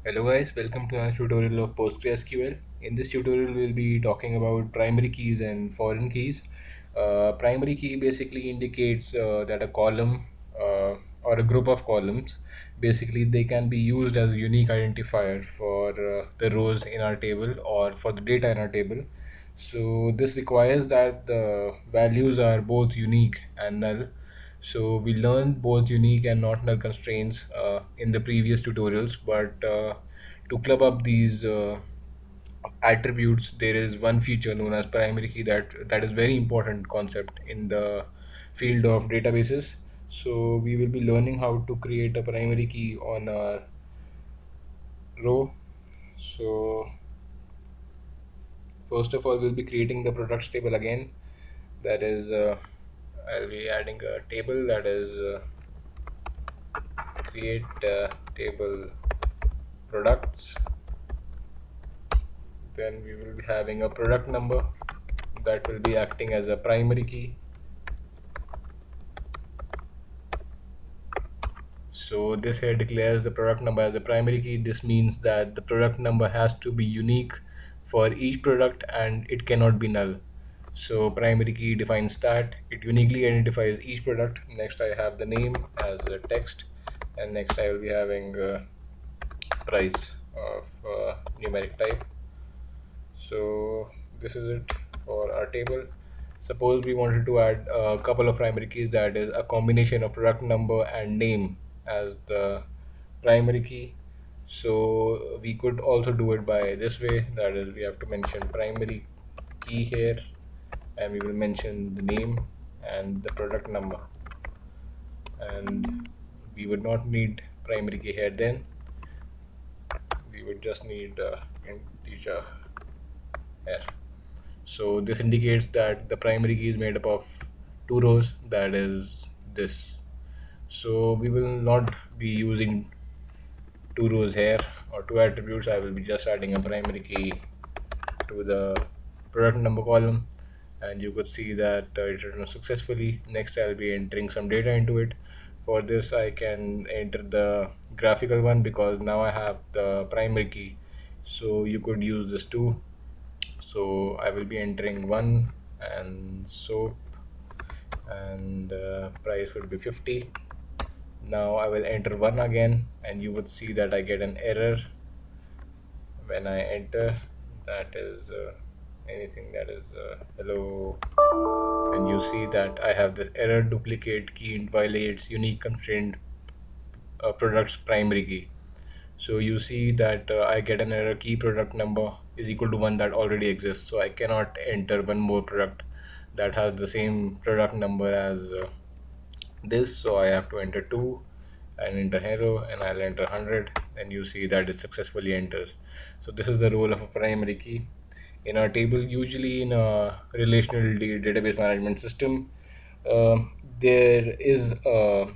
Hello guys, welcome to our tutorial of PostgreSQL. In this tutorial we'll be talking about primary keys and foreign keys. Primary key basically indicates that a column or a group of columns, basically they can be used as a unique identifier for the rows in our table or for the data in our table. So this requires that the values are both unique and null. So we learned both unique and not null constraints in the previous tutorials, but to club up these attributes, there is one feature known as primary key that is very important concept in the field of databases. So we will be learning how to create a primary key on our row. So first of all, we'll be creating the products table again. That is, I'll be adding a table that is create table products. Then we will be having a product number that will be acting as a primary key. So this here declares the product number as a primary key. This means that the product number has to be unique for each product and it cannot be null. So primary key defines that it uniquely identifies each product. Next I have the name as a text, and next I will be having price of numeric type. So this is it for our table. Suppose we wanted to add a couple of primary keys, that is a combination of product number and name as the primary key. So we could also do it by this way, that is we have to mention primary key here and we will mention the name and the product number, and we would not need primary key here. Then we would just need integer here. So this indicates that the primary key is made up of two rows, that is this. So we will not be using two rows here or two attributes. I will be just adding a primary key to the product number column, and you could see that it returned successfully. Next I'll be entering some data into it. For this I can enter the graphical one because now I have the primary key, so you could use this too. So I will be entering 1 and soap, and price would be 50. Now I will enter 1 again and you would see that I get an error when I enter, that is anything that is hello, and you see that I have this error: duplicate key violates unique constraint product's primary key. So you see that I get an error: key product number is equal to one that already exists, so I cannot enter one more product that has the same product number as this. So I have to enter 2 and enter hello, and I'll enter 100, and you see that it successfully enters. So this is the role of a primary key in our table. Usually in a relational database management system, uh, there is a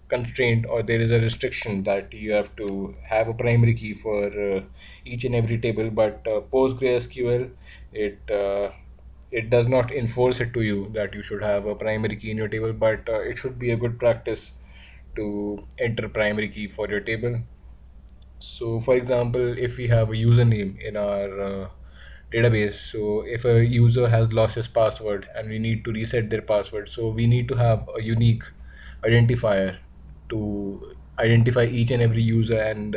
constraint or there is a restriction that you have to have a primary key for each and every table, but PostgreSQL, it does not enforce it to you that you should have a primary key in your table, but it should be a good practice to enter primary key for your table. So for example, if we have a username in our database, so if a user has lost his password and we need to reset their password, so we need to have a unique identifier to identify each and every user and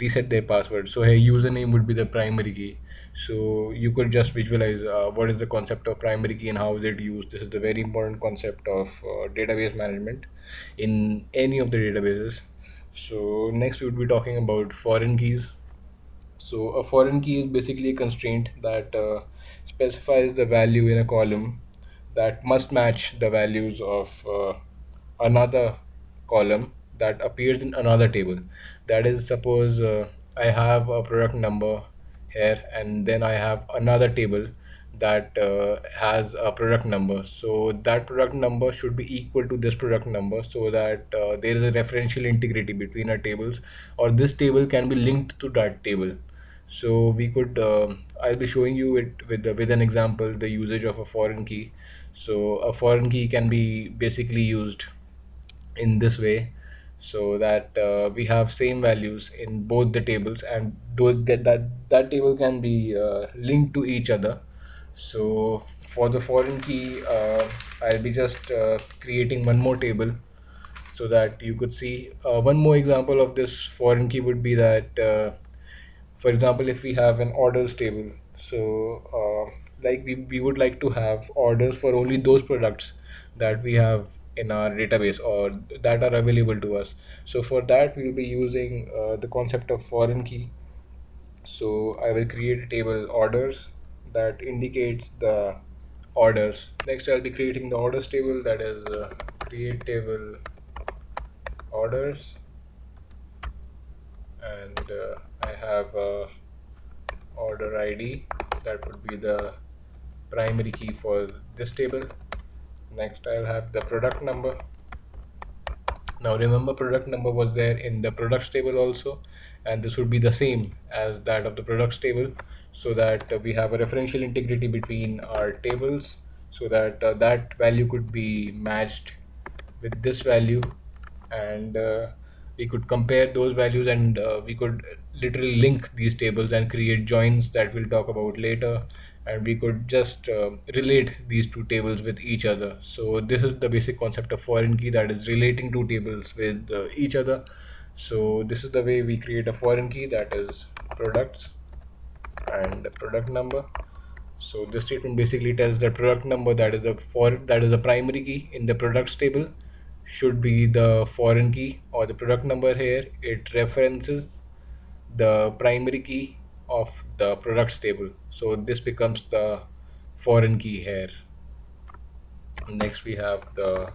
reset their password. So here username would be the primary key. So you could just visualize what is the concept of primary key and how is it used. This is the very important concept of database management in any of the databases. So next we would be talking about foreign keys. So a foreign key is basically a constraint that specifies the value in a column that must match the values of another column that appears in another table. That is, suppose I have a product number here and then I have another table that has a product number. So that product number should be equal to this product number, so that there is a referential integrity between our tables, or this table can be linked to that table. So we could I'll be showing you it with an example, the usage of a foreign key. So a foreign key can be basically used in this way. so that we have same values in both the tables, and that table can be linked to each other. So for the foreign key, I'll be just creating one more table so that you could see. One more example of this foreign key would be that, for example, if we have an orders table, so like we would like to have orders for only those products that we have in our database or that are available to us. So for that we'll be using the concept of foreign key. So I will create a table orders that indicates the orders. Next I'll be creating the orders table, that is create table orders, and I have order ID, that would be the primary key for this table. Next I'll have the product number. Now remember, product number was there in the products table also, and this would be the same as that of the products table, so that we have a referential integrity between our tables, so that that value could be matched with this value, and we could compare those values, and we could literally link these tables and create joins that we'll talk about later, and we could just relate these two tables with each other. So this is the basic concept of foreign key, that is relating two tables with each other. So this is the way we create a foreign key, that is products and product number. So this statement basically tells that product number, that is the primary key in the products table, should be the foreign key, or the product number here, it references the primary key of the products table. So this becomes the foreign key here. Next we have the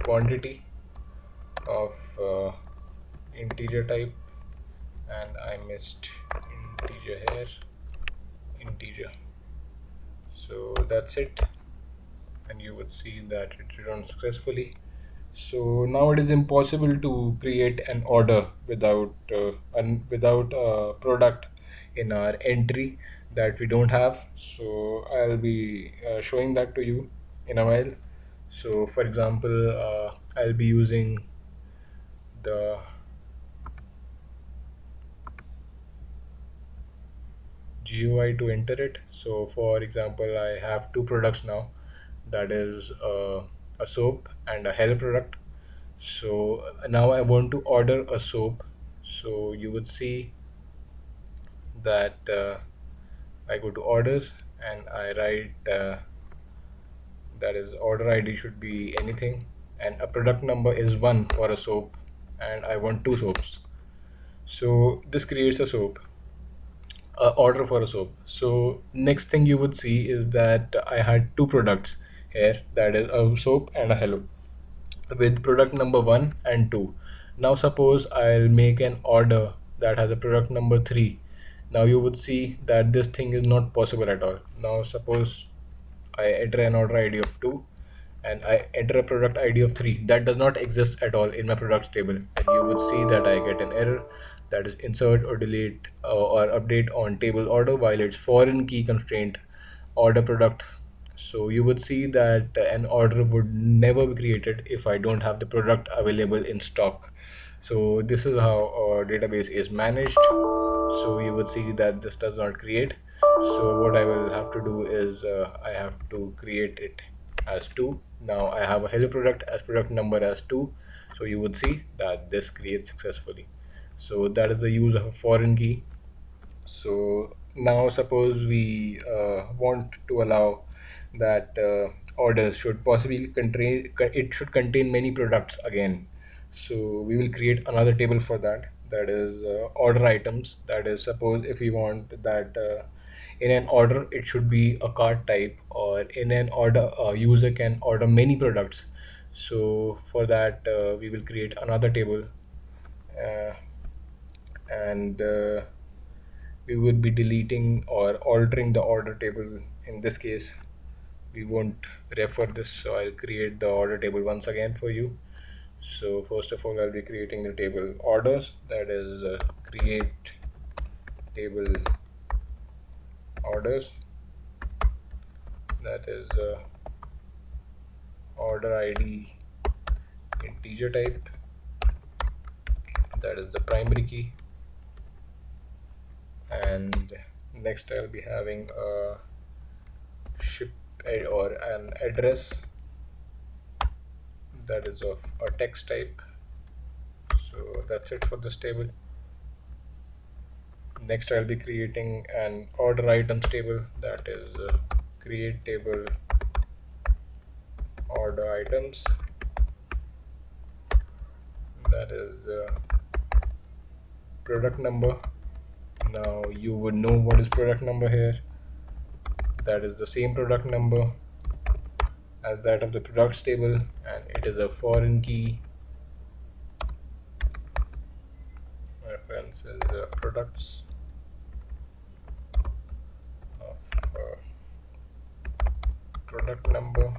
quantity of integer type, and I missed integer here, integer. So that's it, and you would see that it runs successfully. So now it is impossible to create an order without a product in our entry that we don't have. So I'll be showing that to you in a while. So for example, I'll be using the GUI to enter it. So for example, I have two products now, that is a soap and a hair product. So now I want to order a soap. So you would see that I go to orders and I write that is order ID should be anything, and a product number is 1 for a soap, and I want two soaps. So this creates a soap, order for a soap. So next thing you would see is that I had two products here, that is a soap and a hello, with product number 1 and 2. Now suppose I'll make an order that has a product number 3. Now you would see that this thing is not possible at all. Now suppose I enter an order ID of 2 and I enter a product ID of 3. That does not exist at all in my products table, and you would see that I get an error, that is insert or delete or update on table order violates foreign key constraint order product. So you would see that an order would never be created if I don't have the product available in stock. So this is how our database is managed. So you would see that this does not create. So what I will have to do is I have to create it as 2. Now I have a hello product as product number as 2. So you would see that this creates successfully. So that is the use of a foreign key. So now suppose we want to allow that orders should possibly contain many products again. So we will create another table for that, that is order items. That is, suppose if we want that in an order it should be a cart type, or in an order a user can order many products. So for that we will create another table, uh, and we would be deleting or altering the order table. In this case we won't refer this, so I'll create the order table once again for you. So first of all I'll be creating the table orders, that is create table orders, that is order ID integer type, that is the primary key. And next I'll be having a ship or an address that is of a text type. So that's it for this table. Next I'll be creating an order items table, that is create table order items, that is product number. Now you would know what is product number here. That is the same product number as that of the products table, and it is a foreign key. Reference is products of product number.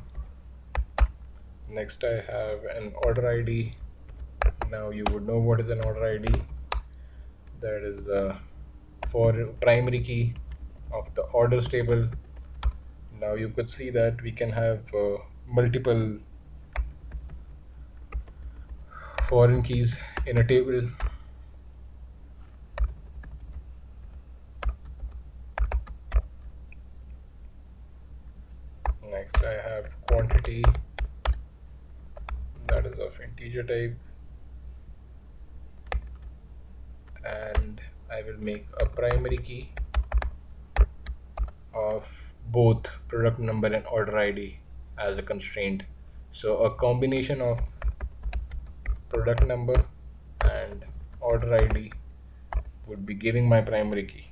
Next I have an order ID. Now you would know what is an order ID. That is for primary key of the orders table. Now you could see that we can have multiple foreign keys in a table. Next I have quantity, that is of integer type, and I will make a primary key of both product number and order ID as a constraint. So a combination of product number and order ID would be giving my primary key.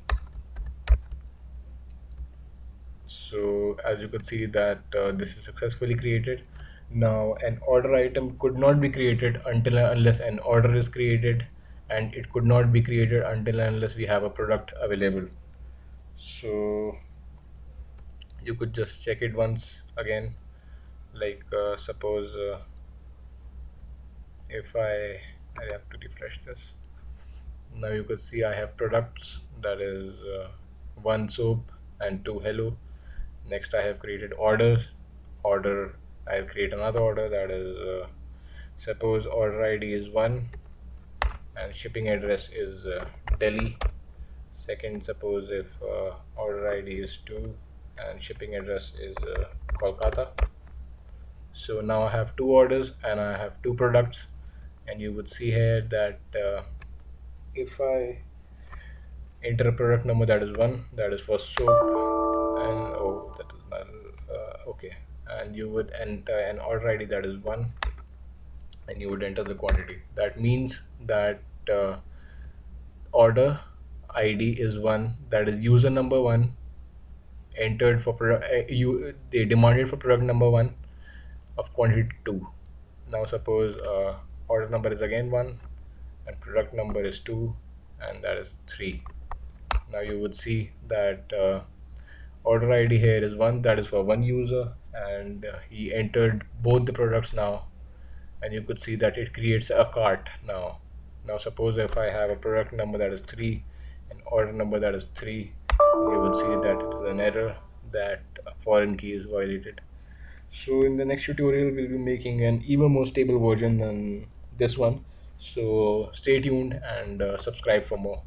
So as you could see that this is successfully created. Now an order item could not be created until and unless an order is created, and it could not be created until and unless we have a product available. So you could just check it once again, like suppose if I have to refresh this. Now you could see I have products, that is one soap and two hello. Next I have created orders. I have created another order, that is suppose order ID is 1 and shipping address is Delhi. Second, suppose if order ID is 2 and shipping address is Kolkata. So now I have two orders and I have two products, and you would see here that if I enter a product number, that is 1, that is for soap, and oh, that is null. Okay, and you would enter an order ID, that is 1, and you would enter the quantity. That means that order ID is 1, that is user number 1 entered for they demanded for product number 1 of quantity 2. Now suppose order number is again 1 and product number is 2, and that is 3. Now you would see that order ID here is 1, that is for one user, and he entered both the products now, and you could see that it creates a cart now. Now suppose if I have a product number that is 3 and order number that is 3, you would see that it is an error, that a foreign key is violated. So in the next tutorial we'll be making an even more stable version than this one. So stay tuned and subscribe for more.